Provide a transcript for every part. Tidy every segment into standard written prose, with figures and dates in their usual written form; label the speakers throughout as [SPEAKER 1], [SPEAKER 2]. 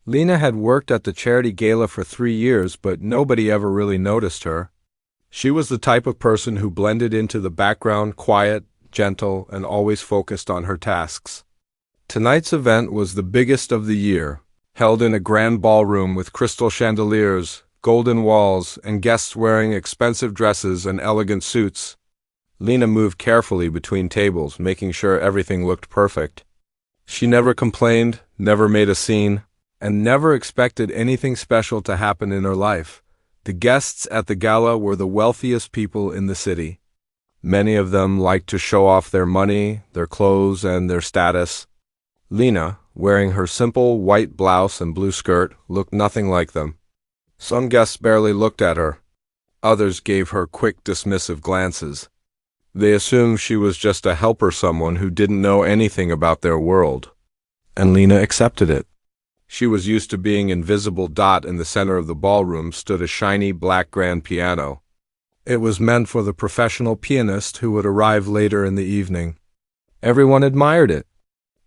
[SPEAKER 1] Lena had worked at the charity gala for 3 years, but nobody ever really noticed her. She was the type of person who blended into the background, quiet, gentle, and always focused on her tasks. Tonight's event was the biggest of the year, held in a grand ballroom with crystal chandeliers, golden walls, and guests wearing expensive dresses and elegant suits. Lena moved carefully between tables, making sure everything looked perfect. She never complained, never made a scene, and never expected anything special to happen in her life. The guests at the gala were the wealthiest people in the city. Many of them liked to show off their money, their clothes, and their status. Lena, wearing her simple white blouse and blue skirt, looked nothing like them. Some guests barely looked at her. Others gave her quick, dismissive glances. They assumed she was just a helper, someone who didn't know anything about their world. And Lena accepted it. She was used to being invisible. In the center of the ballroom stood a shiny black grand piano. It was meant for the professional pianist who would arrive later in the evening. Everyone admired it.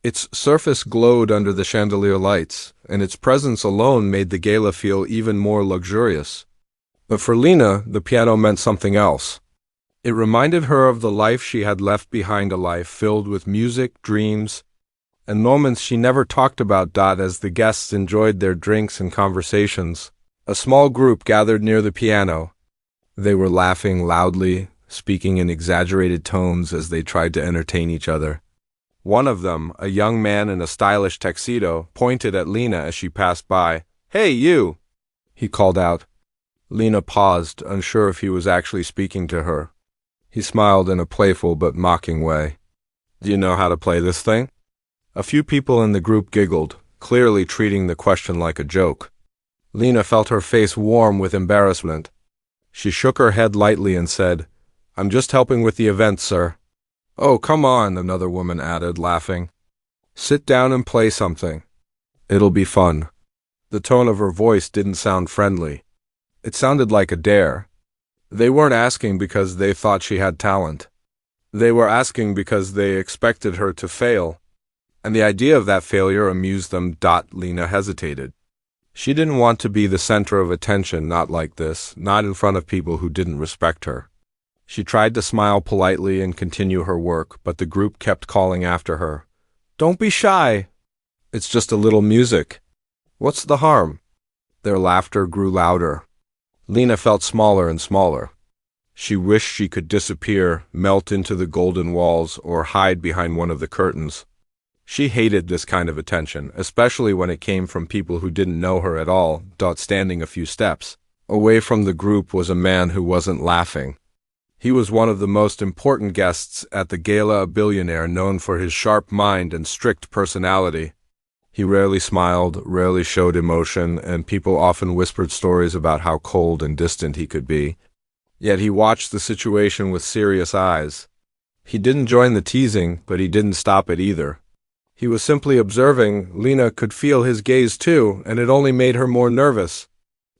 [SPEAKER 1] Its surface glowed under the chandelier lights, and its presence alone made the gala feel even more luxurious. But for Lena, the piano meant something else. It reminded her of the life she had left behind, a life filled with music, dreams, and moments she never talked about. As the guests enjoyed their drinks and conversations, a small group gathered near the piano. They were laughing loudly, speaking in exaggerated tones as they tried to entertain each other. One of them, a young man in a stylish tuxedo, pointed at Lena as she passed by. "Hey, you!" he called out. Lena paused, unsure if he was actually speaking to her. He smiled in a playful but mocking way. "Do you know how to play this thing?" A few people in the group giggled, clearly treating the question like a joke. Lena felt her face warm with embarrassment. She shook her head lightly and said, "I'm just helping with the event, sir." "Oh, come on," another woman added, laughing. "Sit down and play something. It'll be fun." The tone of her voice didn't sound friendly. It sounded like a dare. They weren't asking because they thought she had talent. They were asking because they expected her to fail. And the idea of that failure amused them. Lena hesitated. She didn't want to be the center of attention, not like this, not in front of people who didn't respect her. She tried to smile politely and continue her work, but the group kept calling after her. "Don't be shy. It's just a little music. What's the harm?" Their laughter grew louder. Lena felt smaller and smaller. She wished she could disappear, melt into the golden walls, or hide behind one of the curtains. She hated this kind of attention, especially when it came from people who didn't know her at all. Standing a few steps away from the group was a man who wasn't laughing. He was one of the most important guests at the gala, a billionaire known for his sharp mind and strict personality. He rarely smiled, rarely showed emotion, and people often whispered stories about how cold and distant he could be. Yet he watched the situation with serious eyes. He didn't join the teasing, but he didn't stop it either. He was simply observing. Lena could feel his gaze too, and it only made her more nervous.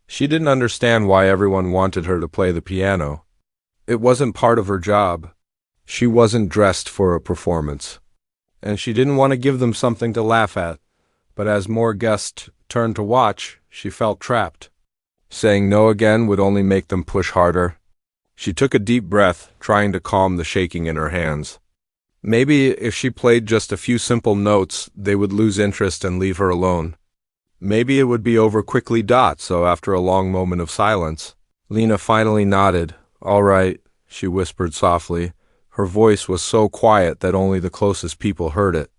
[SPEAKER 1] She didn't understand why everyone wanted her to play the piano. It wasn't part of her job. She wasn't dressed for a performance. And she didn't want to give them something to laugh at. But as more guests turned to watch, she felt trapped. Saying no again would only make them push harder. She took a deep breath, trying to calm the shaking in her hands. Maybe if she played just a few simple notes, they would lose interest and leave her alone. Maybe it would be over quickly. So after a long moment of silence, Lena finally nodded. "All right," she whispered softly. Her voice was so quiet that only the closest people heard it.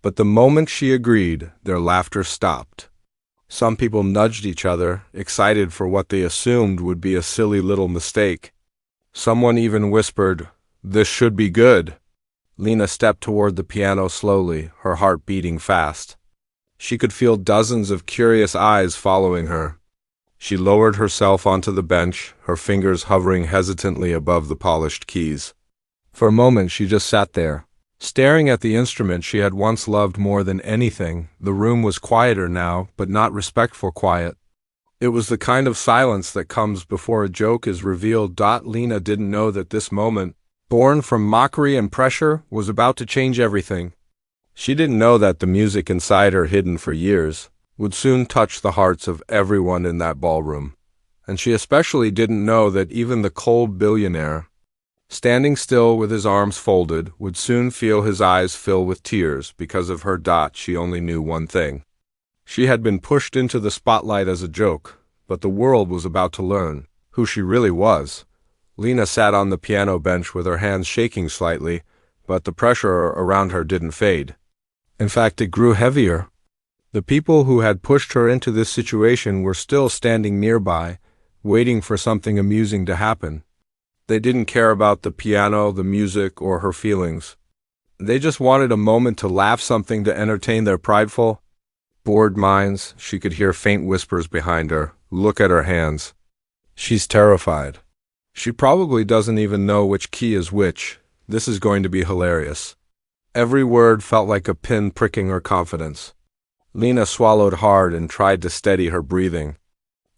[SPEAKER 1] But the moment she agreed, their laughter stopped. Some people nudged each other, excited for what they assumed would be a silly little mistake. Someone even whispered, "This should be good." Lena stepped toward the piano slowly, her heart beating fast. She could feel dozens of curious eyes following her. She lowered herself onto the bench, her fingers hovering hesitantly above the polished keys. For a moment she just sat there, staring at the instrument she had once loved more than anything. The room was quieter now, but not respectful quiet. It was the kind of silence that comes before a joke is revealed. Lena didn't know that this moment, born from mockery and pressure, was about to change everything. She didn't know that the music inside her, hidden for years, would soon touch the hearts of everyone in that ballroom. And she especially didn't know that even the cold billionaire, standing still with his arms folded, would soon feel his eyes fill with tears because of her. She only knew one thing. She had been pushed into the spotlight as a joke, but the world was about to learn who she really was. Lena sat on the piano bench with her hands shaking slightly, but the pressure around her didn't fade. In fact, it grew heavier. The people who had pushed her into this situation were still standing nearby, waiting for something amusing to happen. They didn't care about the piano, the music, or her feelings. They just wanted a moment to laugh, something to entertain their prideful, bored minds. She could hear faint whispers behind her. Look at her hands. She's terrified. She probably doesn't even know which key is which. This is going to be hilarious. Every word felt like a pin pricking her confidence. Lena swallowed hard and tried to steady her breathing.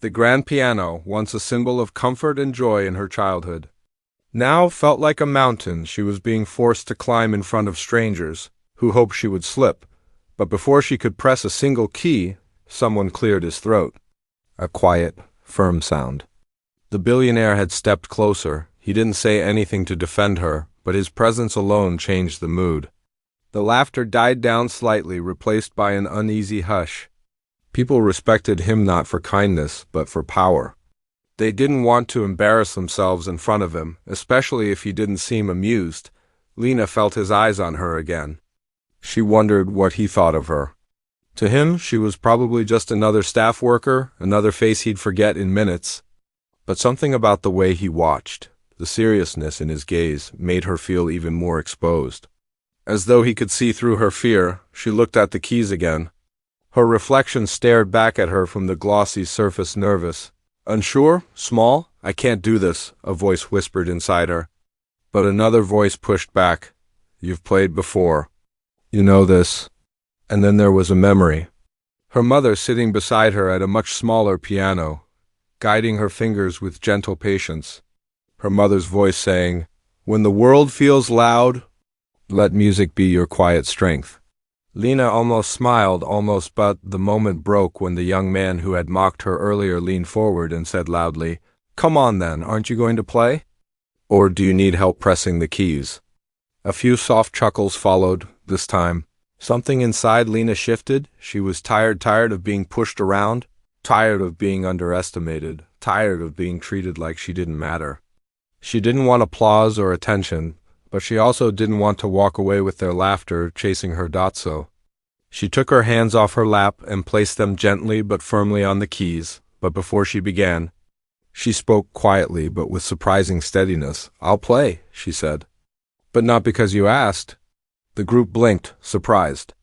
[SPEAKER 1] The grand piano, once a symbol of comfort and joy in her childhood, now felt like a mountain she was being forced to climb in front of strangers who hoped she would slip. But before she could press a single key, someone cleared his throat. A quiet, firm sound. The billionaire had stepped closer. He didn't say anything to defend her, but his presence alone changed the mood. The laughter died down slightly, replaced by an uneasy hush. People respected him not for kindness, but for power. They didn't want to embarrass themselves in front of him, especially if he didn't seem amused. Lena felt his eyes on her again. She wondered what he thought of her. To him, she was probably just another staff worker, another face he'd forget in minutes. But something about the way he watched, the seriousness in his gaze, made her feel even more exposed. As though he could see through her fear, she looked at the keys again. Her reflection stared back at her from the glossy surface, nervous. Unsure? Small? I can't do this, a voice whispered inside her. But another voice pushed back. You've played before. You know this. And then there was a memory. Her mother sitting beside her at a much smaller piano, guiding her fingers with gentle patience. Her mother's voice saying, "When the world feels loud, let music be your quiet strength." Lena almost smiled, but the moment broke when the young man who had mocked her earlier leaned forward and said loudly, "Come on then, aren't you going to play? Or do you need help pressing the keys?" A few soft chuckles followed, this time. Something inside Lena shifted. She was tired of being pushed around, tired of being underestimated, tired of being treated like she didn't matter. She didn't want applause or attention, but she also didn't want to walk away with their laughter chasing her. So she took her hands off her lap and placed them gently but firmly on the keys. But before she began, she spoke quietly but with surprising steadiness. "I'll play," she said. "But not because you asked." The group blinked, surprised.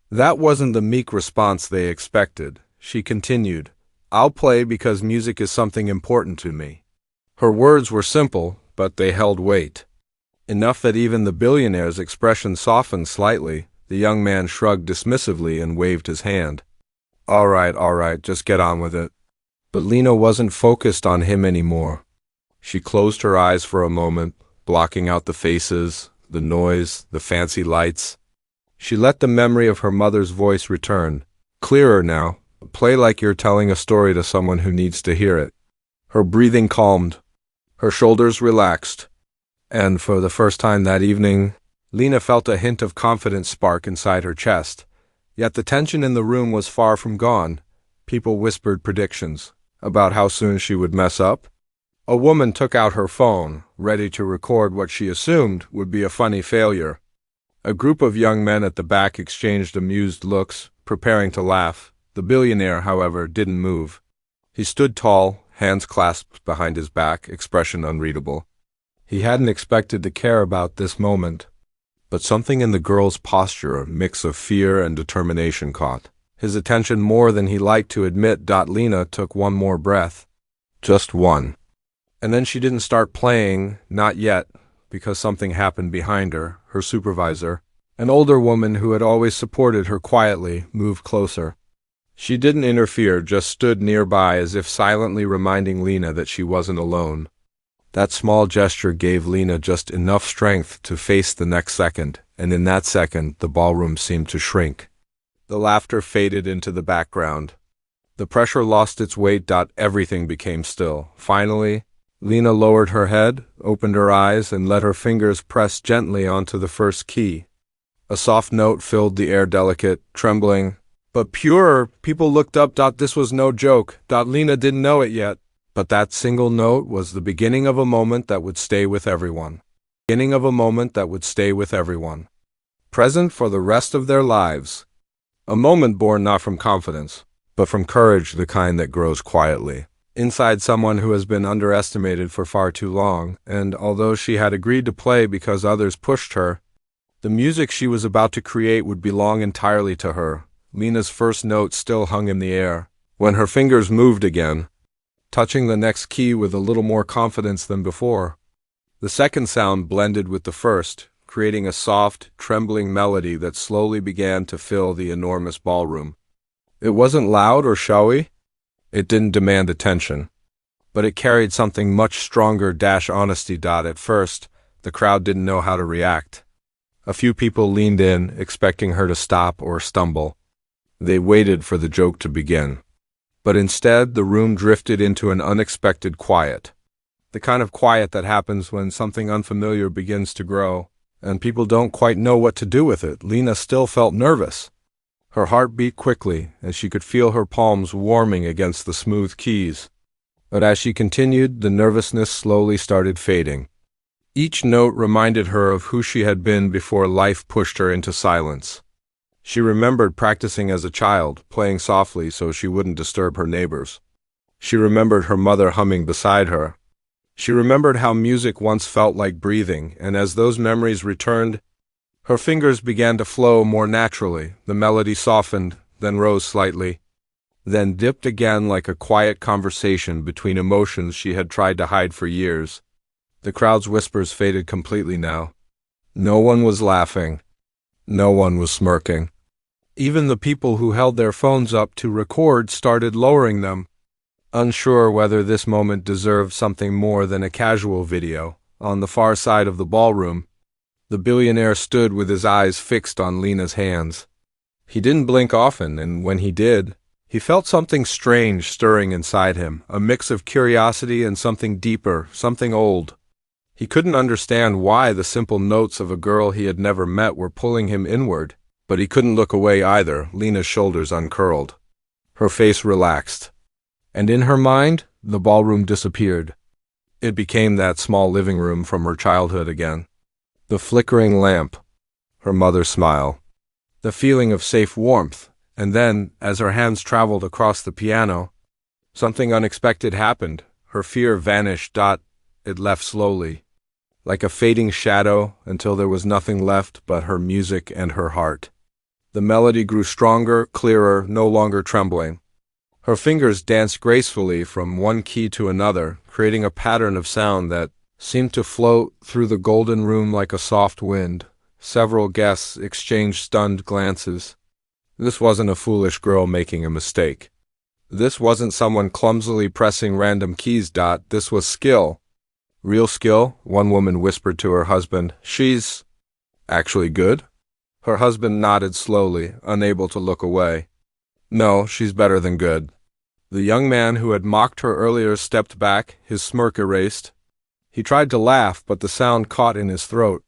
[SPEAKER 1] That wasn't the meek response they expected. She continued, "I'll play because music is something important to me." Her words were simple, but they held weight. Enough that even the billionaire's expression softened slightly. The young man shrugged dismissively and waved his hand. All right, just get on with it." But Lena wasn't focused on him anymore. She closed her eyes for a moment, blocking out the faces, the noise, the fancy lights. She let the memory of her mother's voice return. Clearer now. Play like you're telling a story to someone who needs to hear it. Her breathing calmed. Her shoulders relaxed. And for the first time that evening, Lena felt a hint of confidence spark inside her chest. Yet the tension in the room was far from gone. People whispered predictions about how soon she would mess up. A woman took out her phone, ready to record what she assumed would be a funny failure. A group of young men at the back exchanged amused looks, preparing to laugh. The billionaire, however, didn't move. He stood tall, hands clasped behind his back, expression unreadable. He hadn't expected to care about this moment, but something in the girl's posture, a mix of fear and determination, caught his attention more than he liked to admit. Lena took one more breath. Just one. And then she didn't start playing, not yet, because something happened behind her. Her supervisor, an older woman who had always supported her quietly, moved closer. She didn't interfere, just stood nearby as if silently reminding Lena that she wasn't alone. That small gesture gave Lena just enough strength to face the next second, and in that second the ballroom seemed to shrink. The laughter faded into the background. The pressure lost its weight. Everything became still. Finally, Lena lowered her head, opened her eyes, and let her fingers press gently onto the first key. A soft note filled the air, delicate, trembling, but pure. People looked up. This was no joke. Lena didn't know it yet, but that single note was the beginning of a moment that would stay with everyone. Beginning of a moment that would stay with everyone. Present for the rest of their lives. A moment born not from confidence, but from courage, the kind that grows quietly inside someone who has been underestimated for far too long. And although she had agreed to play because others pushed her, the music she was about to create would belong entirely to her. Lena's first note still hung in the air. When her fingers moved again, touching the next key with a little more confidence than before, the second sound blended with the first, creating a soft, trembling melody that slowly began to fill the enormous ballroom. It wasn't loud or showy. It didn't demand attention. But it carried something much stronger, honesty. At first, the crowd didn't know how to react. A few people leaned in, expecting her to stop or stumble. They waited for the joke to begin. But instead, the room drifted into an unexpected quiet. The kind of quiet that happens when something unfamiliar begins to grow, and people don't quite know what to do with it. Lena still felt nervous. Her heart beat quickly, and she could feel her palms warming against the smooth keys. But as she continued, the nervousness slowly started fading. Each note reminded her of who she had been before life pushed her into silence. She remembered practicing as a child, playing softly so she wouldn't disturb her neighbors. She remembered her mother humming beside her. She remembered how music once felt like breathing, and as those memories returned, her fingers began to flow more naturally. The melody softened, then rose slightly, then dipped again like a quiet conversation between emotions she had tried to hide for years. The crowd's whispers faded completely now. No one was laughing. No one was smirking. Even the people who held their phones up to record started lowering them, unsure whether this moment deserved something more than a casual video. On the far side of the ballroom, the billionaire stood with his eyes fixed on Lena's hands. He didn't blink often, and when he did, he felt something strange stirring inside him, a mix of curiosity and something deeper, something old. He couldn't understand why the simple notes of a girl he had never met were pulling him inward, but he couldn't look away either. Lena's shoulders uncurled. Her face relaxed. And in her mind, the ballroom disappeared. It became that small living room from her childhood again. The flickering lamp, her mother's smile, the feeling of safe warmth, and then, as her hands traveled across the piano, something unexpected happened. Her fear vanished. It left slowly, like a fading shadow, until there was nothing left but her music and her heart. The melody grew stronger, clearer, no longer trembling. Her fingers danced gracefully from one key to another, creating a pattern of sound that seemed to float through the golden room like a soft wind. Several guests exchanged stunned glances. This wasn't a foolish girl making a mistake. This wasn't someone clumsily pressing random keys. This was skill. Real skill, one woman whispered to her husband. She's actually good? Her husband nodded slowly, unable to look away. No, she's better than good. The young man who had mocked her earlier stepped back, his smirk erased. He tried to laugh, but the sound caught in his throat.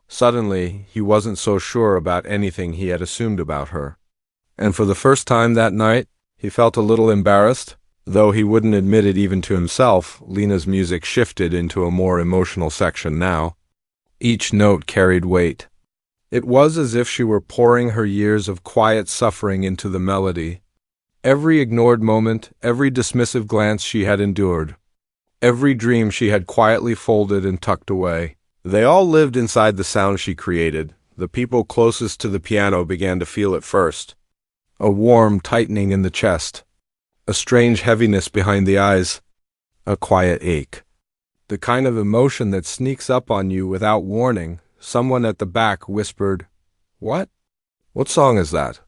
[SPEAKER 1] Suddenly, he wasn't so sure about anything he had assumed about her. And for the first time that night, he felt a little embarrassed. Though he wouldn't admit it even to himself, Lena's music shifted into a more emotional section now. Each note carried weight. It was as if she were pouring her years of quiet suffering into the melody. Every ignored moment, every dismissive glance she had endured, every dream she had quietly folded and tucked away. They all lived inside the sound she created. The people closest to the piano began to feel it first. A warm tightening in the chest. A strange heaviness behind the eyes. A quiet ache. The kind of emotion that sneaks up on you without warning. Someone at the back whispered, "What? What song is that?"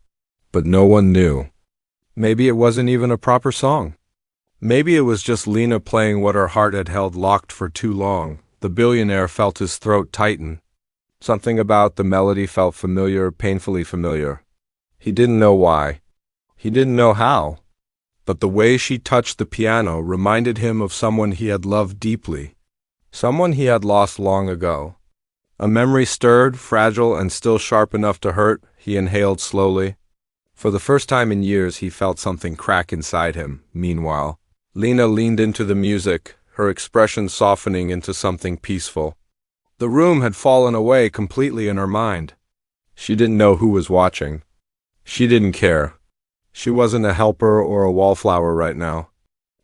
[SPEAKER 1] But no one knew. Maybe it wasn't even a proper song. Maybe it was just Lena playing what her heart had held locked for too long. The billionaire felt his throat tighten. Something about the melody felt familiar, painfully familiar. He didn't know why. He didn't know how. But the way she touched the piano reminded him of someone he had loved deeply, someone he had lost long ago. A memory stirred, fragile and still sharp enough to hurt. He inhaled slowly. For the first time in years, he felt something crack inside him. Meanwhile, Lena leaned into the music, her expression softening into something peaceful. The room had fallen away completely in her mind. She didn't know who was watching. She didn't care. She wasn't a helper or a wallflower right now.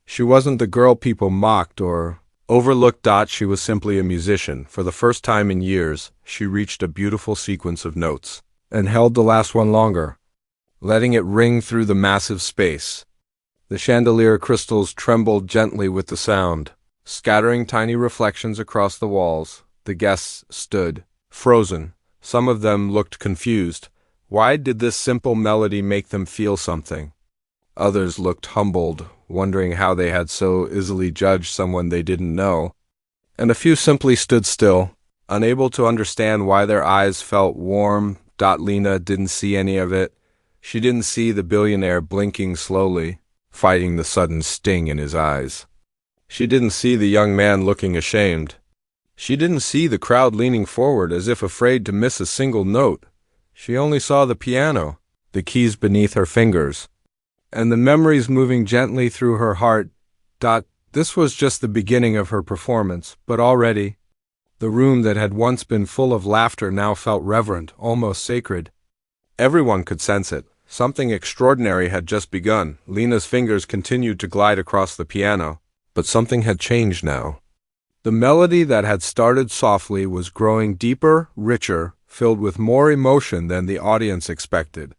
[SPEAKER 1] She wasn't the girl people mocked or overlooked. She was simply a musician. For the first time in years, she reached a beautiful sequence of notes and held the last one longer, letting it ring through the massive space. The chandelier crystals trembled gently with the sound, scattering tiny reflections across the walls. The guests stood, frozen. Some of them looked confused. Why did this simple melody make them feel something? Others looked humbled, wondering how they had so easily judged someone they didn't know. And a few simply stood still, unable to understand why their eyes felt warm. Lena didn't see any of it. She didn't see the billionaire blinking slowly, fighting the sudden sting in his eyes. She didn't see the young man looking ashamed. She didn't see the crowd leaning forward as if afraid to miss a single note. She only saw the piano, the keys beneath her fingers, and the memories moving gently through her heart. This was just the beginning of her performance, but already, the room that had once been full of laughter now felt reverent, almost sacred. Everyone could sense it. Something extraordinary had just begun. Lena's fingers continued to glide across the piano, but something had changed now. The melody that had started softly was growing deeper, richer, filled with more emotion than the audience expected.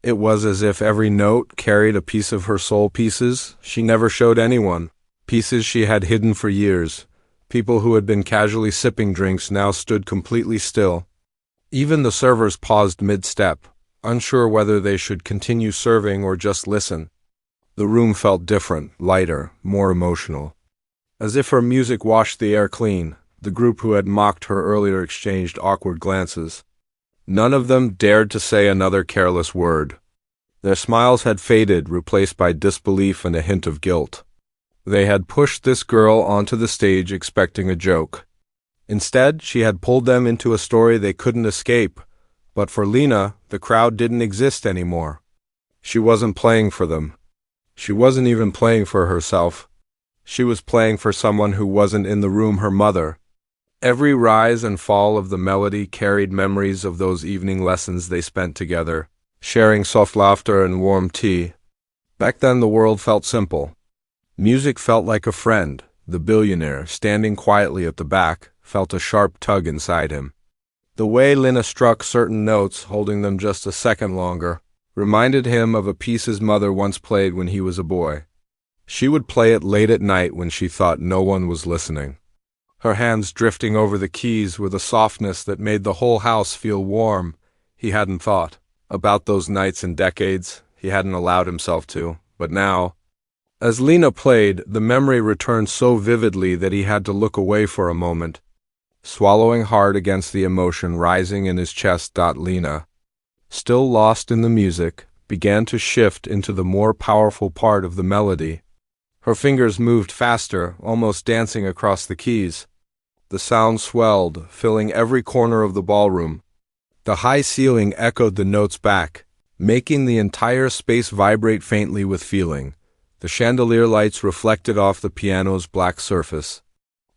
[SPEAKER 1] It was as if every note carried a piece of her soul, pieces she never showed anyone, pieces she had hidden for years. People who had been casually sipping drinks now stood completely still. Even the servers paused mid-step, unsure whether they should continue serving or just listen. The room felt different, lighter, more emotional. As if her music washed the air clean, the group who had mocked her earlier exchanged awkward glances. None of them dared to say another careless word. Their smiles had faded, replaced by disbelief and a hint of guilt. They had pushed this girl onto the stage expecting a joke. Instead, she had pulled them into a story they couldn't escape. But for Lena, the crowd didn't exist anymore. She wasn't playing for them. She wasn't even playing for herself. She was playing for someone who wasn't in the room, her mother. Every rise and fall of the melody carried memories of those evening lessons they spent together, sharing soft laughter and warm tea. Back then the world felt simple. Music felt like a friend. The billionaire, standing quietly at the back, felt a sharp tug inside him. The way Lena struck certain notes, holding them just a second longer, reminded him of a piece his mother once played when he was a boy. She would play it late at night when she thought no one was listening. Her hands drifting over the keys with a softness that made the whole house feel warm. He hadn't thought about those nights in decades. He hadn't allowed himself to. But now, as Lena played, the memory returned so vividly that he had to look away for a moment, swallowing hard against the emotion rising in his chest. Lena, still lost in the music, began to shift into the more powerful part of the melody. Her fingers moved faster, almost dancing across the keys. The sound swelled, filling every corner of the ballroom. The high ceiling echoed the notes back, making the entire space vibrate faintly with feeling. The chandelier lights reflected off the piano's black surface,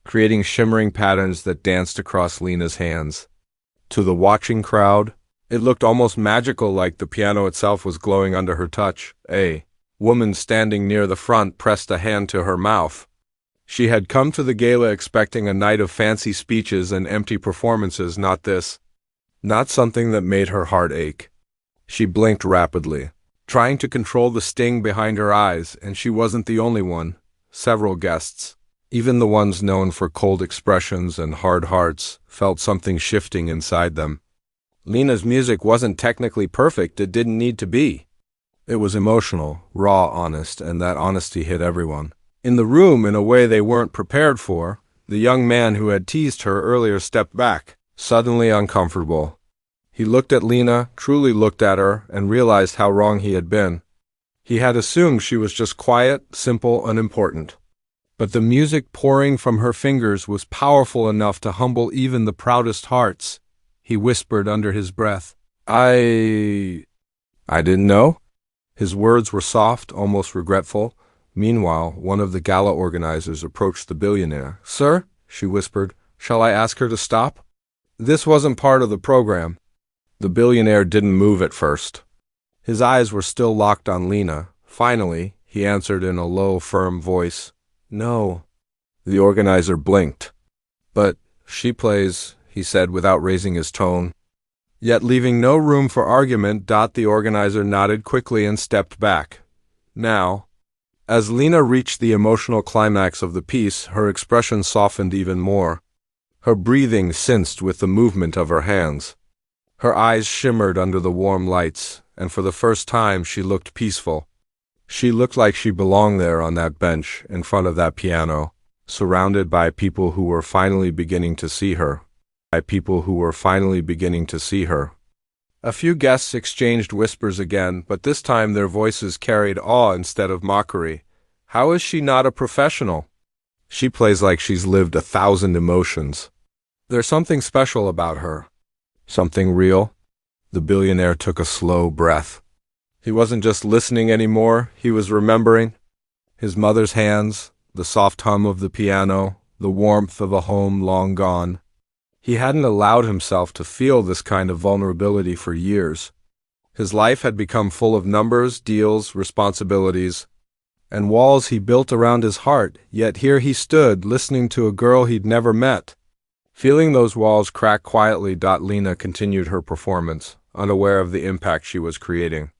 [SPEAKER 1] creating shimmering patterns that danced across Lena's hands. To the watching crowd, it looked almost magical, like the piano itself was glowing under her touch. A woman standing near the front pressed a hand to her mouth. She had come to the gala expecting a night of fancy speeches and empty performances, not this. Not something that made her heart ache. She blinked rapidly, trying to control the sting behind her eyes, and she wasn't the only one. Several guests, even the ones known for cold expressions and hard hearts, felt something shifting inside them. Lena's music wasn't technically perfect. It didn't need to be. It was emotional, raw, honest, and that honesty hit everyone. In the room, in a way they weren't prepared for, the young man who had teased her earlier stepped back, suddenly uncomfortable. He looked at Lena, truly looked at her, and realized how wrong he had been. He had assumed she was just quiet, simple, unimportant. But the music pouring from her fingers was powerful enough to humble even the proudest hearts. He whispered under his breath, I didn't know." His words were soft, almost regretful. Meanwhile, one of the gala organizers approached the billionaire. "Sir," she whispered, "shall I ask her to stop? This wasn't part of the program." The billionaire didn't move at first. His eyes were still locked on Lena. Finally, he answered in a low, firm voice, "No." The organizer blinked. "But she plays," he said without raising his tone. Yet leaving no room for argument, the organizer nodded quickly and stepped back. Now, as Lena reached the emotional climax of the piece, her expression softened even more. Her breathing cinched with the movement of her hands. Her eyes shimmered under the warm lights, and for the first time she looked peaceful. She looked like she belonged there on that bench, in front of that piano, surrounded by people who were finally beginning to see her. A few guests exchanged whispers again, but this time their voices carried awe instead of mockery. "How is she not a professional? She plays like she's lived 1,000 emotions. There's something special about her. Something real." The billionaire took a slow breath. He wasn't just listening anymore, he was remembering. His mother's hands, the soft hum of the piano, the warmth of a home long gone. He hadn't allowed himself to feel this kind of vulnerability for years. His life had become full of numbers, deals, responsibilities, and walls he built around his heart, yet here he stood, listening to a girl he'd never met. Feeling those walls crack quietly, Lena continued her performance, unaware of the impact she was creating,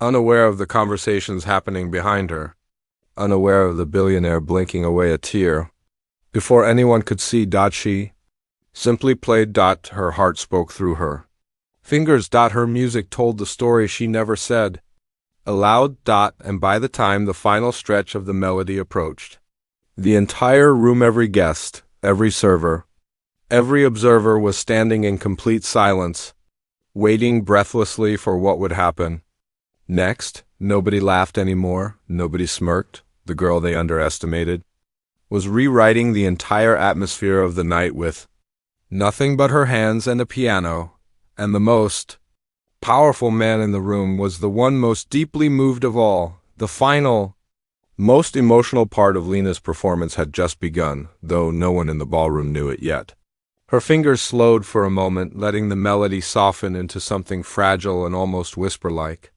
[SPEAKER 1] unaware of the conversations happening behind her, unaware of the billionaire blinking away a tear. Before anyone could see, she simply played. Her heart spoke through her. Fingers. Her music told the story she never said. Aloud. And by the time the final stretch of the melody approached, the entire room, every guest, every server, every observer was standing in complete silence, waiting breathlessly for what would happen. Next, nobody laughed anymore, nobody smirked. The girl they underestimated was rewriting the entire atmosphere of the night with nothing but her hands and a piano, and the most powerful man in the room was the one most deeply moved of all. The final, most emotional part of Lena's performance had just begun, though no one in the ballroom knew it yet. Her fingers slowed for a moment, letting the melody soften into something fragile and almost whisper-like.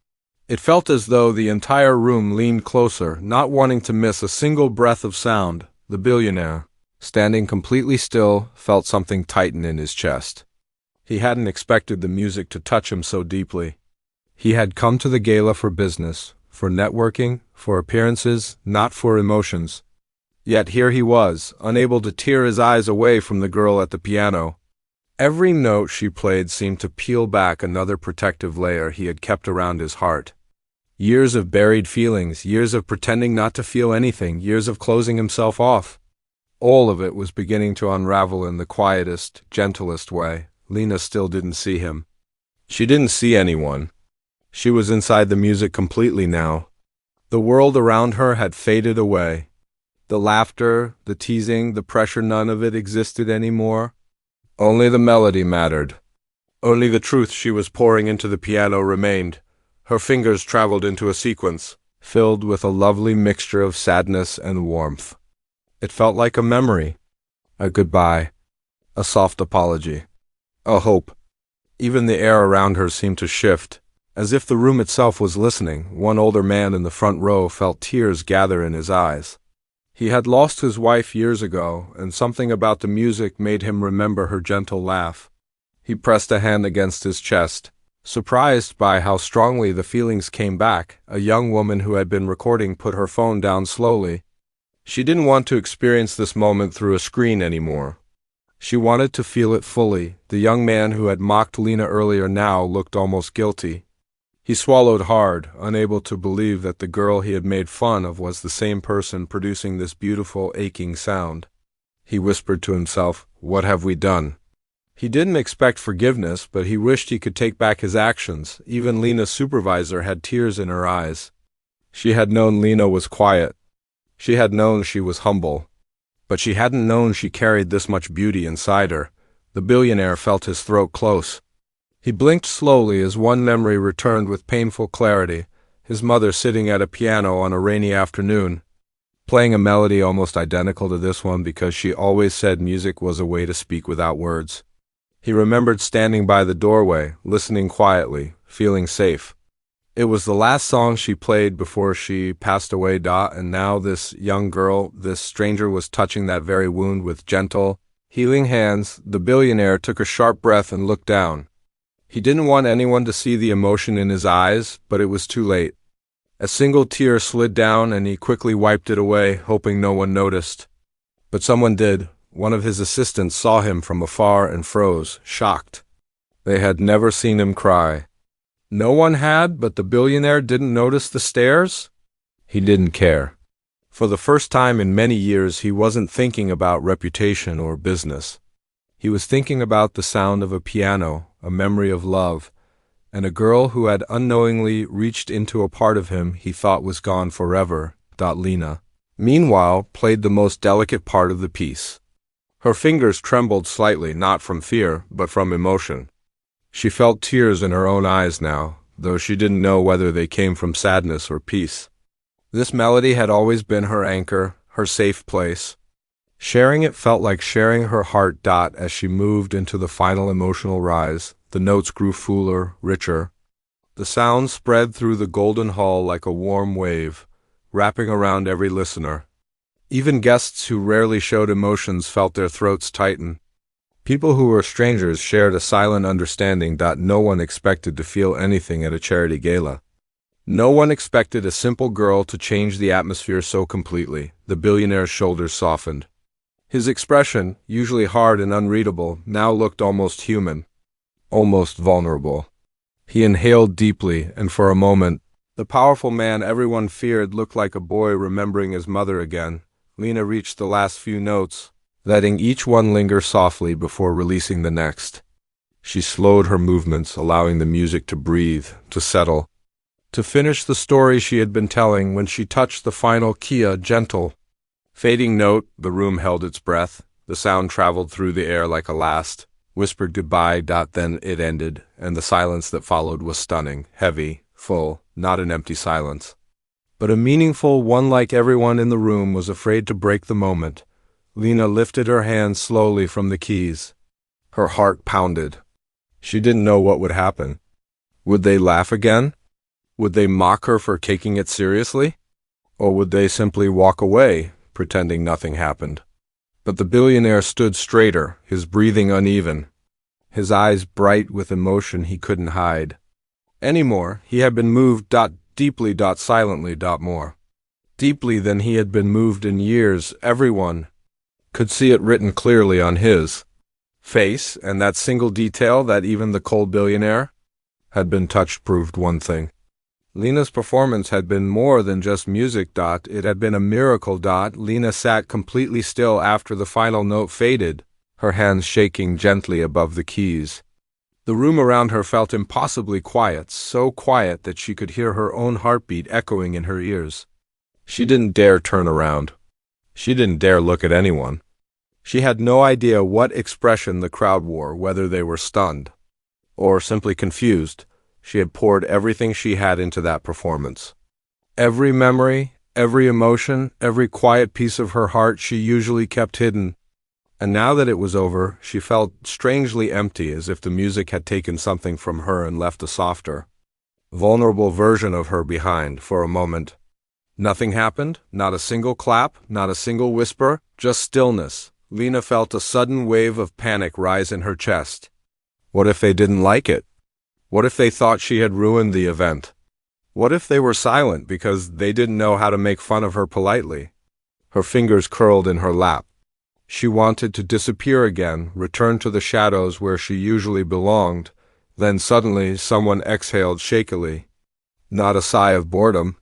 [SPEAKER 1] It felt as though the entire room leaned closer, not wanting to miss a single breath of sound. The billionaire, standing completely still, felt something tighten in his chest. He hadn't expected the music to touch him so deeply. He had come to the gala for business, for networking, for appearances, not for emotions. Yet here he was, unable to tear his eyes away from the girl at the piano. Every note she played seemed to peel back another protective layer he had kept around his heart. Years of buried feelings, years of pretending not to feel anything, years of closing himself off. All of it was beginning to unravel in the quietest, gentlest way. Lena still didn't see him. She didn't see anyone. She was inside the music completely now. The world around her had faded away. The laughter, the teasing, the pressure, none of it existed anymore. Only the melody mattered. Only the truth she was pouring into the piano remained. Her fingers traveled into a sequence, filled with a lovely mixture of sadness and warmth. It felt like a memory, a goodbye, a soft apology, a hope. Even the air around her seemed to shift, as if the room itself was listening. One older man in the front row felt tears gather in his eyes. He had lost his wife years ago, and something about the music made him remember her gentle laugh. He pressed a hand against his chest, surprised by how strongly the feelings came back. A young woman who had been recording put her phone down slowly. She didn't want to experience this moment through a screen anymore. She wanted to feel it fully. The young man who had mocked Lena earlier now looked almost guilty. He swallowed hard, unable to believe that the girl he had made fun of was the same person producing this beautiful, aching sound. He whispered to himself, "What have we done?" He didn't expect forgiveness, but he wished he could take back his actions. Even Lena's supervisor had tears in her eyes. She had known Lena was quiet. She had known she was humble. But she hadn't known she carried this much beauty inside her. The billionaire felt his throat close. He blinked slowly as one memory returned with painful clarity. His mother sitting at a piano on a rainy afternoon, playing a melody almost identical to this one because she always said music was a way to speak without words. He remembered standing by the doorway, listening quietly, feeling safe. It was the last song she played before she passed away, and now this young girl, this stranger, was touching that very wound with gentle, healing hands. The billionaire took a sharp breath and looked down. He didn't want anyone to see the emotion in his eyes, but it was too late. A single tear slid down and he quickly wiped it away, hoping no one noticed. But someone did. One of his assistants saw him from afar and froze, shocked. They had never seen him cry. No one had, but the billionaire didn't notice the stares? He didn't care. For the first time in many years, he wasn't thinking about reputation or business. He was thinking about the sound of a piano, a memory of love, and a girl who had unknowingly reached into a part of him he thought was gone forever. Lena, meanwhile, played the most delicate part of the piece. Her fingers trembled slightly, not from fear, but from emotion. She felt tears in her own eyes now, though she didn't know whether they came from sadness or peace. This melody had always been her anchor, her safe place. Sharing it felt like sharing her heart. As she moved into the final emotional rise, the notes grew fuller, richer. The sound spread through the golden hall like a warm wave, wrapping around every listener. Even guests who rarely showed emotions felt their throats tighten. People who were strangers shared a silent understanding. No one expected to feel anything at a charity gala. No one expected a simple girl to change the atmosphere so completely. The billionaire's shoulders softened. His expression, usually hard and unreadable, now looked almost human, almost vulnerable. He inhaled deeply, and for a moment, the powerful man everyone feared looked like a boy remembering his mother again. Lena reached the last few notes, letting each one linger softly before releasing the next. She slowed her movements, allowing the music to breathe, to settle, to finish the story she had been telling. When she touched the final key, a gentle, fading note, the room held its breath. The sound traveled through the air like a last, whispered goodbye. Then it ended, and the silence that followed was stunning, heavy, full, not an empty silence, but a meaningful one. Like everyone in the room was afraid to break the moment, Lena lifted her hands slowly from the keys. Her heart pounded. She didn't know what would happen. Would they laugh again? Would they mock her for taking it seriously? Or would they simply walk away, pretending nothing happened? But the billionaire stood straighter, his breathing uneven, his eyes bright with emotion he couldn't hide. Anymore, he had been moved deeply, silently, more deeply than he had been moved in years. Everyone could see it written clearly on his face, and that single detail, that even the cold billionaire had been touched, proved one thing. Lena's performance had been more than just music. It had been a miracle. Lena sat completely still after the final note faded, her hands shaking gently above the keys. The room around her felt impossibly quiet, so quiet that she could hear her own heartbeat echoing in her ears. She didn't dare turn around. She didn't dare look at anyone. She had no idea what expression the crowd wore, whether they were stunned or simply confused. She had poured everything she had into that performance. Every memory, every emotion, every quiet piece of her heart she usually kept hidden. And now that it was over, she felt strangely empty, as if the music had taken something from her and left a softer, vulnerable version of her behind. For a moment, nothing happened, not a single clap, not a single whisper, just stillness. Lena felt a sudden wave of panic rise in her chest. What if they didn't like it? What if they thought she had ruined the event? What if they were silent because they didn't know how to make fun of her politely? Her fingers curled in her lap. She wanted to disappear again, return to the shadows where she usually belonged. Then suddenly someone exhaled shakily. Not a sigh of boredom,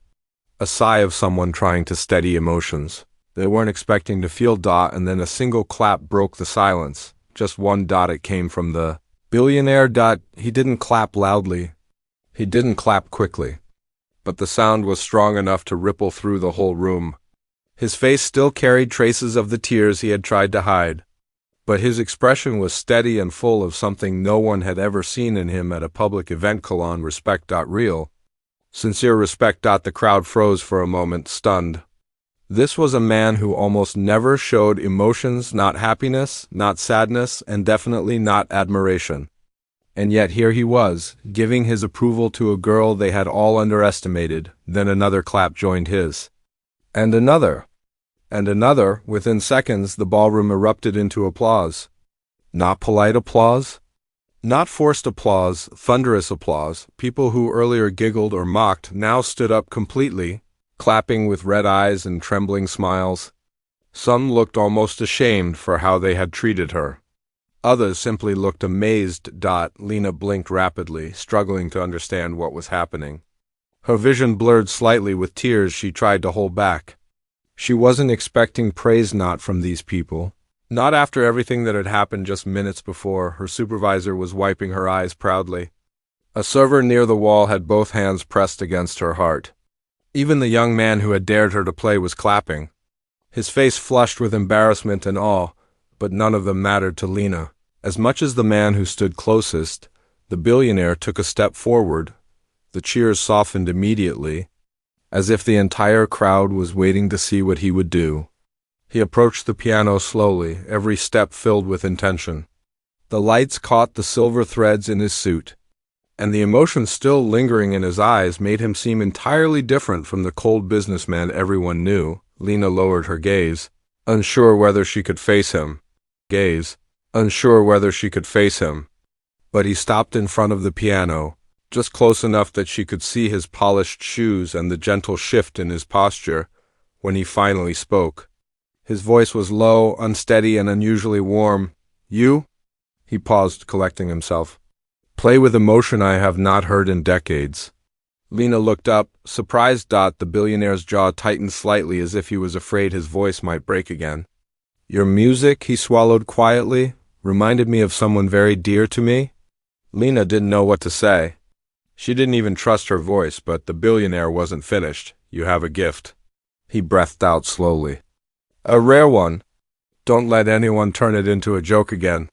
[SPEAKER 1] a sigh of someone trying to steady emotions. They weren't expecting to feel and then a single clap broke the silence. just one dot. It came from the billionaire. He didn't clap loudly. He didn't clap quickly. But the sound was strong enough to ripple through the whole room. His face still carried traces of the tears he had tried to hide, but his expression was steady and full of something no one had ever seen in him at a public event. Respect. Real. Sincere respect. The crowd froze for a moment, stunned. This was a man who almost never showed emotions, not happiness, not sadness, and definitely not admiration. And yet here he was, giving his approval to a girl they had all underestimated. Then another clap joined his. And another. And another. Within seconds, the ballroom erupted into applause. Not polite applause, not forced applause, thunderous applause. People who earlier giggled or mocked now stood up completely, clapping with red eyes and trembling smiles. Some looked almost ashamed for how they had treated her. Others simply looked amazed. Lena blinked rapidly, struggling to understand what was happening. Her vision blurred slightly with tears she tried to hold back. She wasn't expecting praise, not from these people. Not after everything that had happened just minutes before. Her supervisor was wiping her eyes proudly. A server near the wall had both hands pressed against her heart. Even the young man who had dared her to play was clapping. His face flushed with embarrassment and awe, but none of them mattered to Lena. As much as the man who stood closest, the billionaire took a step forward. The cheers softened immediately, as if the entire crowd was waiting to see what he would do. He approached the piano slowly, every step filled with intention. The lights caught the silver threads in his suit, and the emotion still lingering in his eyes made him seem entirely different from the cold businessman everyone knew. Lena lowered her gaze, unsure whether she could face him. But he stopped in front of the piano, just close enough that she could see his polished shoes and the gentle shift in his posture when he finally spoke. His voice was low, unsteady, and unusually warm. "You?" He paused, collecting himself. "Play with emotion I have not heard in decades." Lena looked up, surprised. The billionaire's jaw tightened slightly as if he was afraid his voice might break again. "Your music," he swallowed quietly, "reminded me of someone very dear to me." Lena didn't know what to say. She didn't even trust her voice, but the billionaire wasn't finished. "You have a gift," he breathed out slowly. "A rare one. Don't let anyone turn it into a joke again."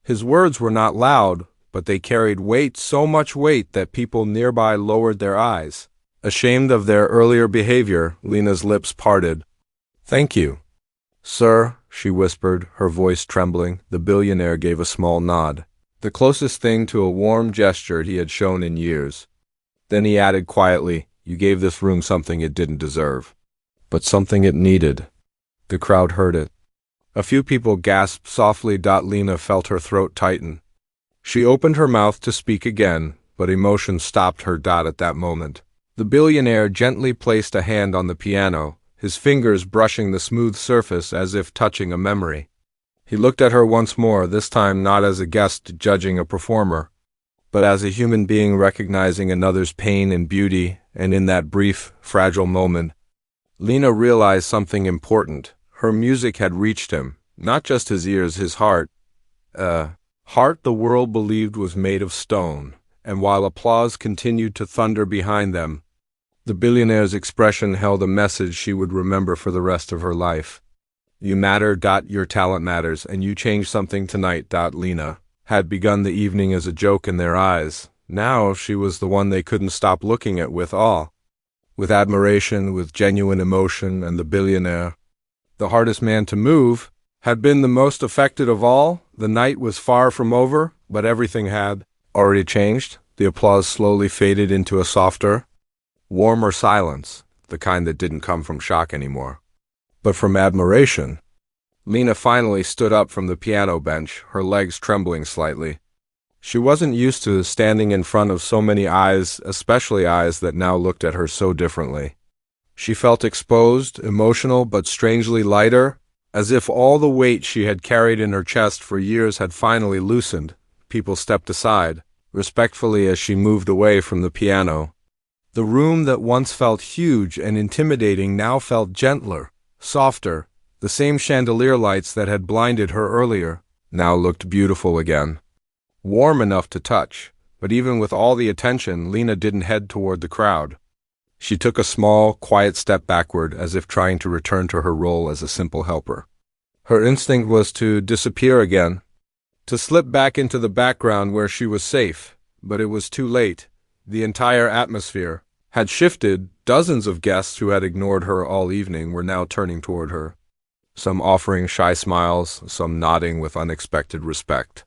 [SPEAKER 1] His words were not loud, but they carried weight, so much weight that people nearby lowered their eyes. Ashamed of their earlier behavior, Lena's lips parted. "Thank you, sir," she whispered, her voice trembling. The billionaire gave a small nod, the closest thing to a warm gesture he had shown in years. Then he added quietly, "You gave this room something it didn't deserve, but something it needed." The crowd heard it. A few people gasped softly. Lena felt her throat tighten. She opened her mouth to speak again, but emotion stopped her. At that moment, the billionaire gently placed a hand on the piano, his fingers brushing the smooth surface as if touching a memory. He looked at her once more, this time not as a guest judging a performer, but as a human being recognizing another's pain and beauty, and in that brief, fragile moment, Lena realized something important. Her music had reached him, not just his ears, his heart. Heart the world believed was made of stone, and while applause continued to thunder behind them, the billionaire's expression held a message she would remember for the rest of her life. "You matter. Your talent matters, and you changed something tonight." Lena had begun the evening as a joke in their eyes. Now she was the one they couldn't stop looking at with awe, with admiration, with genuine emotion. And the billionaire, the hardest man to move, had been the most affected of all. The night was far from over, but everything had already changed. The applause slowly faded into a softer, warmer silence, the kind that didn't come from shock anymore, but from admiration. Lena finally stood up from the piano bench, her legs trembling slightly. She wasn't used to standing in front of so many eyes, especially eyes that now looked at her so differently. She felt exposed, emotional, but strangely lighter, as if all the weight she had carried in her chest for years had finally loosened. People stepped aside, respectfully, as she moved away from the piano. The room that once felt huge and intimidating now felt gentler, softer. The same chandelier lights that had blinded her earlier now looked beautiful again. Warm enough to touch, but even with all the attention, Lena didn't head toward the crowd. She took a small, quiet step backward as if trying to return to her role as a simple helper. Her instinct was to disappear again, to slip back into the background where she was safe, but it was too late. The entire atmosphere had shifted. Dozens of guests who had ignored her all evening were now turning toward her, some offering shy smiles, some nodding with unexpected respect.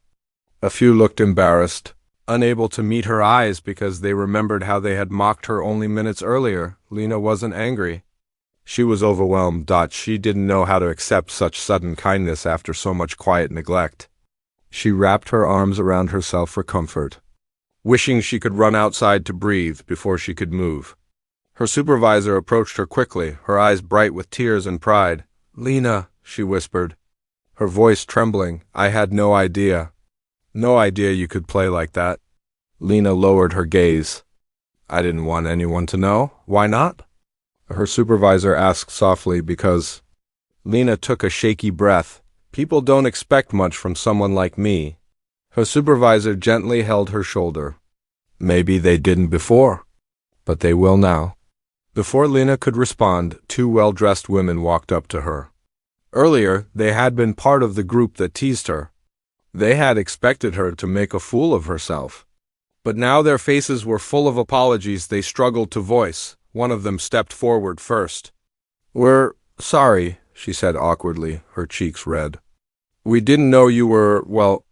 [SPEAKER 1] A few looked embarrassed, unable to meet her eyes because they remembered how they had mocked her only minutes earlier. Lena wasn't angry. She was overwhelmed. She didn't know how to accept such sudden kindness after so much quiet neglect. She wrapped her arms around herself for comfort, wishing she could run outside to breathe before she could move. Her supervisor approached her quickly, her eyes bright with tears and pride. "Lena," she whispered, her voice trembling, "I had no idea. No idea you could play like that." Lena lowered her gaze. "I didn't want anyone to know. Why not?" Her supervisor asked softly. "Because..." Lena took a shaky breath. "People don't expect much from someone like me." Her supervisor gently held her shoulder. "Maybe they didn't before, but they will now." Before Lena could respond, two well-dressed women walked up to her. Earlier, they had been part of the group that teased her. They had expected her to make a fool of herself. But now their faces were full of apologies they struggled to voice. One of them stepped forward first. "We're sorry," she said awkwardly, her cheeks red. "We didn't know you were, well,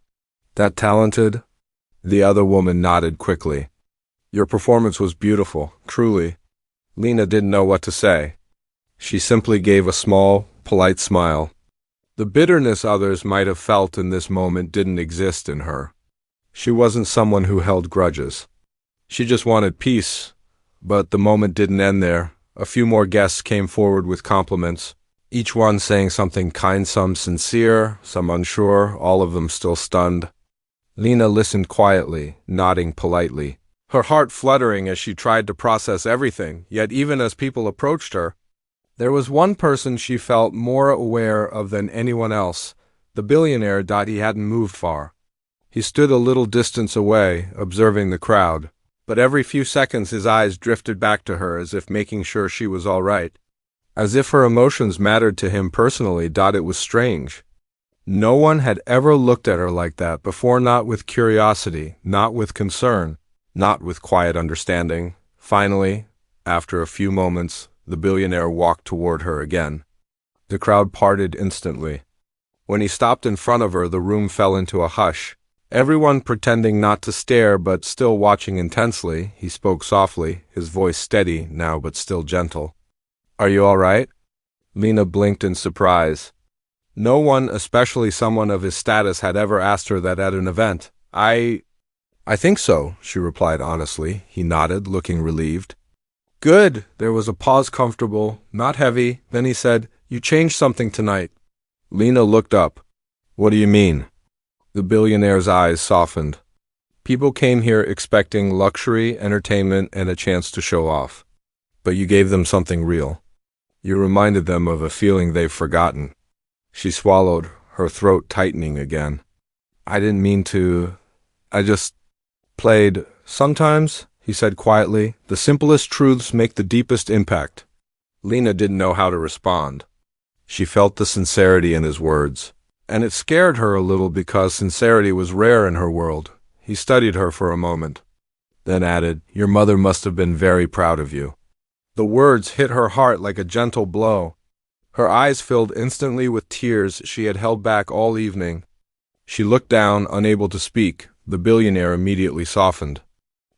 [SPEAKER 1] that talented." The other woman nodded quickly. "Your performance was beautiful, truly." Lena didn't know what to say. She simply gave a small, polite smile. The bitterness others might have felt in this moment didn't exist in her. She wasn't someone who held grudges. She just wanted peace. But the moment didn't end there. A few more guests came forward with compliments, each one saying something kind, some sincere, some unsure, all of them still stunned. Lena listened quietly, nodding politely, her heart fluttering as she tried to process everything. Yet even as people approached her, there was one person she felt more aware of than anyone else, the billionaire. He hadn't moved far. He stood a little distance away, observing the crowd, but every few seconds his eyes drifted back to her as if making sure she was all right. As if her emotions mattered to him personally. It was strange. No one had ever looked at her like that before, not with curiosity, not with concern, not with quiet understanding. Finally, after a few moments, the billionaire walked toward her again. The crowd parted instantly. When he stopped in front of her, the room fell into a hush. Everyone pretending not to stare but still watching intensely. He spoke softly, his voice steady now but still gentle. "Are you all right?" Lena blinked in surprise. No one, especially someone of his status, had ever asked her that at an event. I think so," she replied honestly. He nodded, looking relieved. "Good." There was a pause, comfortable, not heavy. Then he said, "You changed something tonight." Lena looked up. "What do you mean?" The billionaire's eyes softened. "People came here expecting luxury, entertainment, and a chance to show off. But you gave them something real. You reminded them of a feeling they've forgotten." She swallowed, her throat tightening again. "I didn't mean to. I just played. Sometimes," he said quietly, "the simplest truths make the deepest impact." Lena didn't know how to respond. She felt the sincerity in his words, and it scared her a little because sincerity was rare in her world. He studied her for a moment, then added, "Your mother must have been very proud of you." The words hit her heart like a gentle blow. Her eyes filled instantly with tears she had held back all evening. She looked down, unable to speak. The billionaire immediately softened.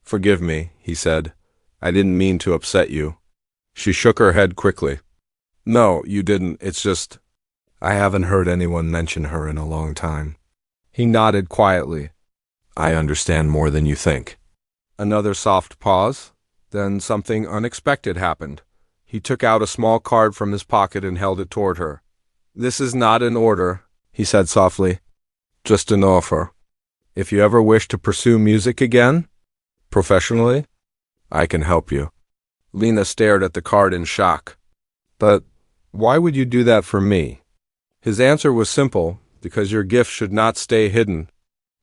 [SPEAKER 1] "Forgive me," he said. "I didn't mean to upset you." She shook her head quickly. "No, you didn't. It's just, I haven't heard anyone mention her in a long time." He nodded quietly. "I understand more than you think." Another soft pause. Then something unexpected happened. He took out a small card from his pocket and held it toward her. "This is not an order," he said softly. "Just an offer. If you ever wish to pursue music again, professionally, I can help you." Lena stared at the card in shock. "But why would you do that for me?" His answer was simple, because your gift should not stay hidden."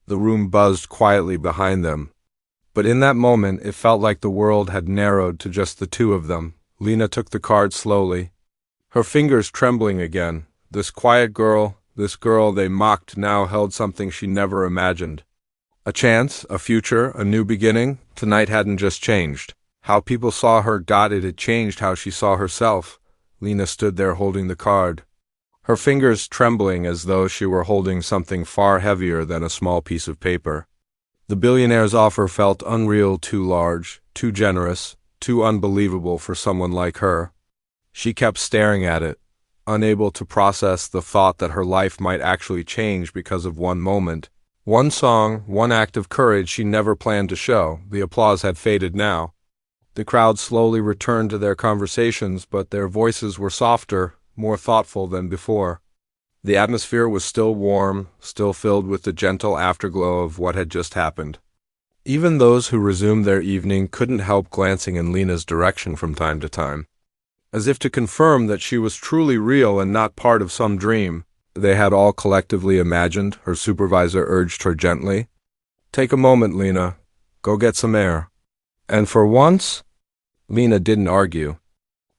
[SPEAKER 1] The room buzzed quietly behind them. But in that moment, it felt like the world had narrowed to just the two of them. Lena took the card slowly, her fingers trembling again. This quiet girl, this girl they mocked, now held something she never imagined. A chance, a future, a new beginning. Tonight hadn't just changed how people saw her, it had changed how she saw herself. Lena stood there holding the card, her fingers trembling as though she were holding something far heavier than a small piece of paper. The billionaire's offer felt unreal, too large, too generous, too unbelievable for someone like her. She kept staring at it, unable to process the thought that her life might actually change because of one moment. One song, one act of courage she never planned to show. The applause had faded now. The crowd slowly returned to their conversations, but their voices were softer, more thoughtful than before. The atmosphere was still warm, still filled with the gentle afterglow of what had just happened. Even those who resumed their evening couldn't help glancing in Lena's direction from time to time, as if to confirm that she was truly real and not part of some dream they had all collectively imagined. Her supervisor urged her gently, "Take a moment, Lena. Go get some air." And for once, Lena didn't argue.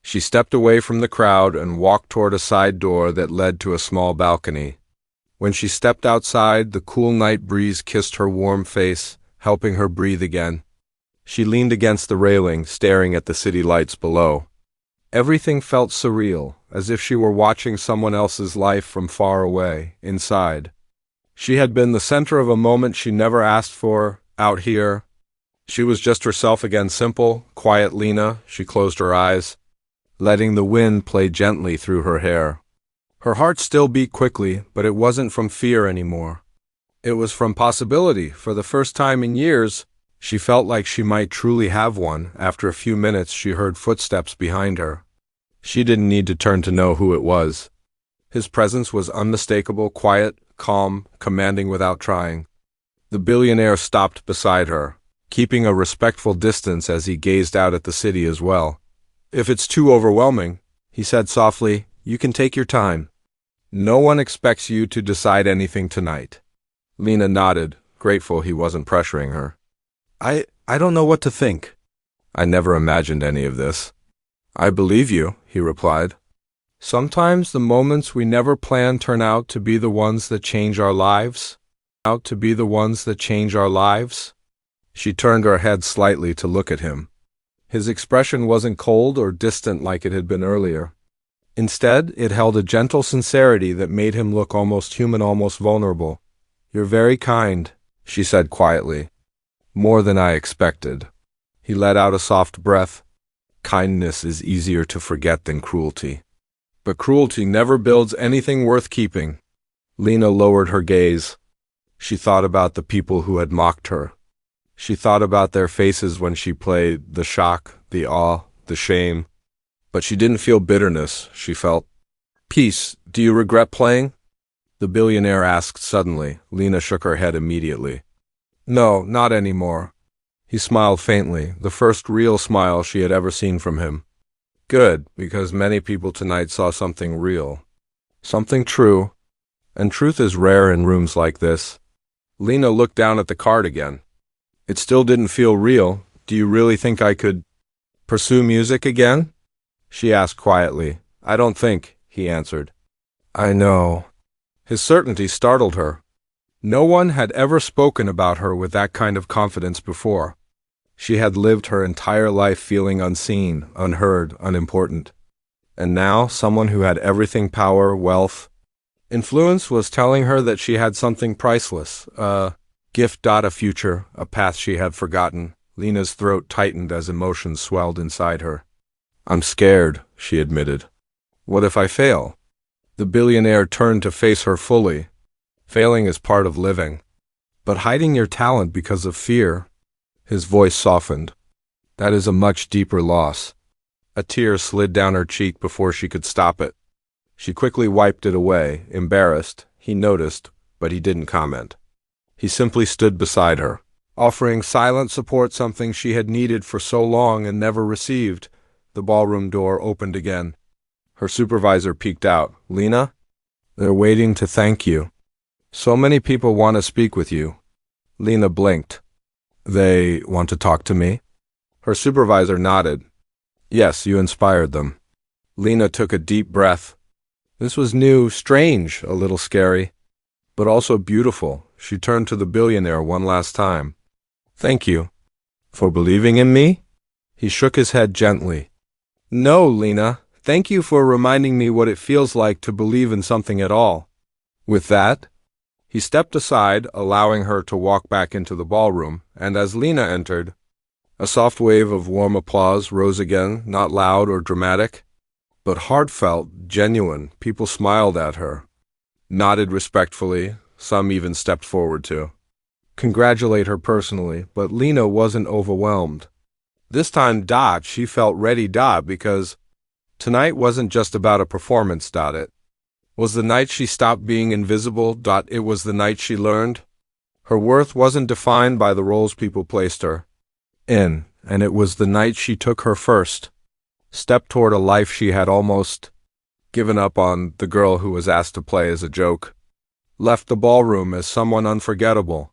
[SPEAKER 1] She stepped away from the crowd and walked toward a side door that led to a small balcony. When she stepped outside, the cool night breeze kissed her warm face, helping her breathe again. She leaned against the railing, staring at the city lights below. Everything felt surreal, as if she were watching someone else's life from far away, inside. She had been the center of a moment she never asked for, out here. She was just herself again, simple, quiet Lena. She closed her eyes, letting the wind play gently through her hair. Her heart still beat quickly, but it wasn't from fear anymore. It was from possibility. For the first time in years, she felt like she might truly have one. After a few minutes, she heard footsteps behind her. She didn't need to turn to know who it was. His presence was unmistakable, quiet, calm, commanding without trying. The billionaire stopped beside her, keeping a respectful distance as he gazed out at the city as well. "If it's too overwhelming," he said softly, "you can take your time. No one expects you to decide anything tonight." Lena nodded, grateful he wasn't pressuring her. I don't know what to think." "I never imagined any of this." "I believe you," he replied. "Sometimes the moments we never plan turn out to be the ones that change our lives. She turned her head slightly to look at him. His expression wasn't cold or distant like it had been earlier. Instead, it held a gentle sincerity that made him look almost human, almost vulnerable. "You're very kind," she said quietly. "More than I expected." He let out a soft breath. Kindness is easier to forget than cruelty. But cruelty never builds anything worth keeping. Lena lowered her gaze. She thought about the people who had mocked her. She thought about their faces when she played, the shock, the awe, the shame. But she didn't feel bitterness, she felt peace. "Do you regret playing?" the billionaire asked suddenly. Lena shook her head immediately. "No, not anymore." He smiled faintly, the first real smile she had ever seen from him. "Good, because many people tonight saw something real. Something true. And truth is rare in rooms like this." Lena looked down at the card again. "It still didn't feel real. Do you really think I could pursue music again?" she asked quietly. "I don't think," he answered. "I know." His certainty startled her. No one had ever spoken about her with that kind of confidence before. She had lived her entire life feeling unseen, unheard, unimportant. And now, someone who had everything, power, wealth, influence, was telling her that she had something priceless, a gift, a future, a path she had forgotten. Lena's throat tightened as emotions swelled inside her. "I'm scared," she admitted. "What if I fail?" The billionaire turned to face her fully. "Failing is part of living. But hiding your talent because of fear," his voice softened, "that is a much deeper loss." A tear slid down her cheek before she could stop it. She quickly wiped it away, embarrassed. He noticed, but he didn't comment. He simply stood beside her, offering silent support, something she had needed for so long and never received. The ballroom door opened again. Her supervisor peeked out. "Lena?" "They're waiting to thank you." So many people want to speak with you. Lena blinked. They want to talk to me? Her supervisor nodded. Yes, you inspired them. Lena took a deep breath. This was new, strange, a little scary, but also beautiful. She turned to the billionaire one last time. Thank you. For believing in me? He shook his head gently. No, Lena. Thank you for reminding me what it feels like to believe in something at all. With that, he stepped aside, allowing her to walk back into the ballroom, and as Lena entered, a soft wave of warm applause rose again, not loud or dramatic, but heartfelt, genuine. People smiled at her, nodded respectfully, some even stepped forward to congratulate her personally, but Lena wasn't overwhelmed. This time, she felt ready, because tonight wasn't just about a performance, it was the night she stopped being invisible, it was the night she learned her worth wasn't defined by the roles people placed her in, and it was the night she took her first step toward a life she had almost given up on. The girl who was asked to play as a joke left the ballroom as someone unforgettable.